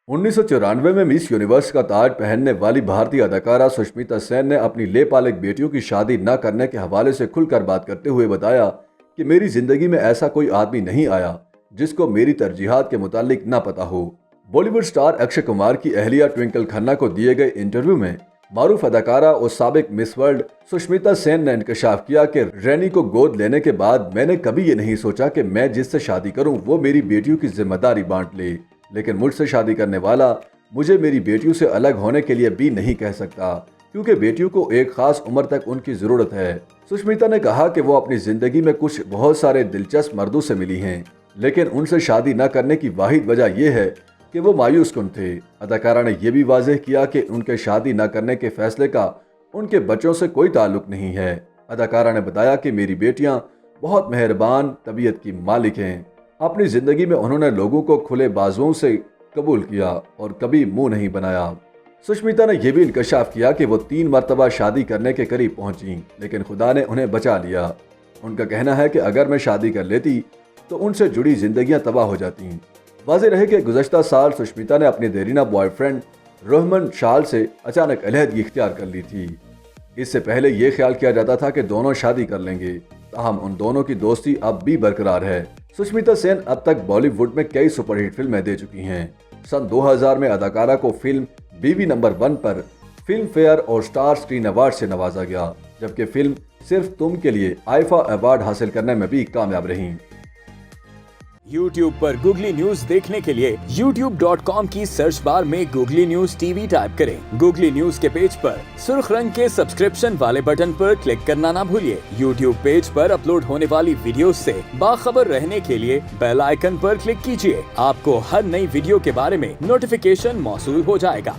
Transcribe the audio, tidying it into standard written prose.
1994 में miss universe का ताज पहनने वाली भारतीय अदाकारा सुष्मिता सेन ने अपनी लेपालिक बेटियों की शादी न करने के हवाले से खुलकर बात करते हुए बताया कि मेरी जिंदगी में ऐसा कोई आदमी नहीं आया जिसको मेरी तरजीहात के मुतालिक न पता हो। बॉलीवुड स्टार अक्षय कुमार की अहलिया ट्विंकल खन्ना को दिए गए इंटरव्यू में मारूफ अदाकारा और साबिक मिस वर्ल्ड सुष्मिता सेन ने इंकशाफ किया कि रैनी को गोद लेने के बाद मैंने कभी ये नहीं सोचा कि मैं जिससे शादी करूं वो मेरी बेटियों की जिम्मेदारी बांट ले, लेकिन मुझसे शादी करने वाला मुझे मेरी बेटियों से अलग होने के लिए भी नहीं कह सकता क्योंकि बेटियों को एक खास उम्र तक उनकी जरूरत है। सुष्मिता ने कहा कि वो अपनी जिंदगी में कुछ बहुत सारे दिलचस्प मर्दों से मिली हैं, लेकिन उनसे शादी न करने की वाहिद वजह यह है कि वो मायूस कुन थे। अदाकारा ने यह भी वाज़ेह किया कि उनके शादी न करने के फैसले का उनके बच्चों से कोई ताल्लुक नहीं है। अदाकारा ने बताया कि मेरी बेटियां बहुत मेहरबान तबीयत की मालिक हैं। अपनी जिंदगी में उन्होंने लोगों को खुले बाजुओं से कबूल किया और कभी मुंह नहीं बनाया। सुष्मिता ने यह भी इंकशाफ किया कि वो 3 मरतबा शादी करने के करीब पहुंची, लेकिन खुदा ने उन्हें बचा लिया। उनका कहना है कि अगर मैं शादी कर लेती तो उनसे जुड़ी जिंदगियां तबाह हो जाती। वाज़ेह रहे कि गुज़श्ता साल सुष्मिता ने अपने देरीना बॉयफ्रेंड रोहमन शाल से अचानक अलहदगी इख्तियार कर ली थी। इससे पहले यह ख्याल किया जाता था कि दोनों शादी कर लेंगे, ताहम उन दोनों की दोस्ती अब भी बरकरार है। सुष्मिता सेन अब तक बॉलीवुड में कई सुपरहिट फिल्में दे चुकी हैं। सन 2000 में अदाकारा को फिल्म बीवी नंबर 1 पर फिल्म फेयर और स्टार स्क्रीन अवार्ड से नवाजा गया, जबकि फिल्म सिर्फ तुम के लिए आईफा अवार्ड हासिल करने में भी कामयाब रही। YouTube पर गूगली न्यूज देखने के लिए youtube.com की सर्च बार में गूगली न्यूज टीवी टाइप करें। गूगली न्यूज के पेज पर सुर्ख रंग के सब्सक्रिप्शन वाले बटन पर क्लिक करना ना भूलिए। YouTube पेज पर अपलोड होने वाली वीडियोस से बाखबर रहने के लिए बेल आइकन पर क्लिक कीजिए। आपको हर नई वीडियो के बारे में नोटिफिकेशन मौसूल हो जाएगा।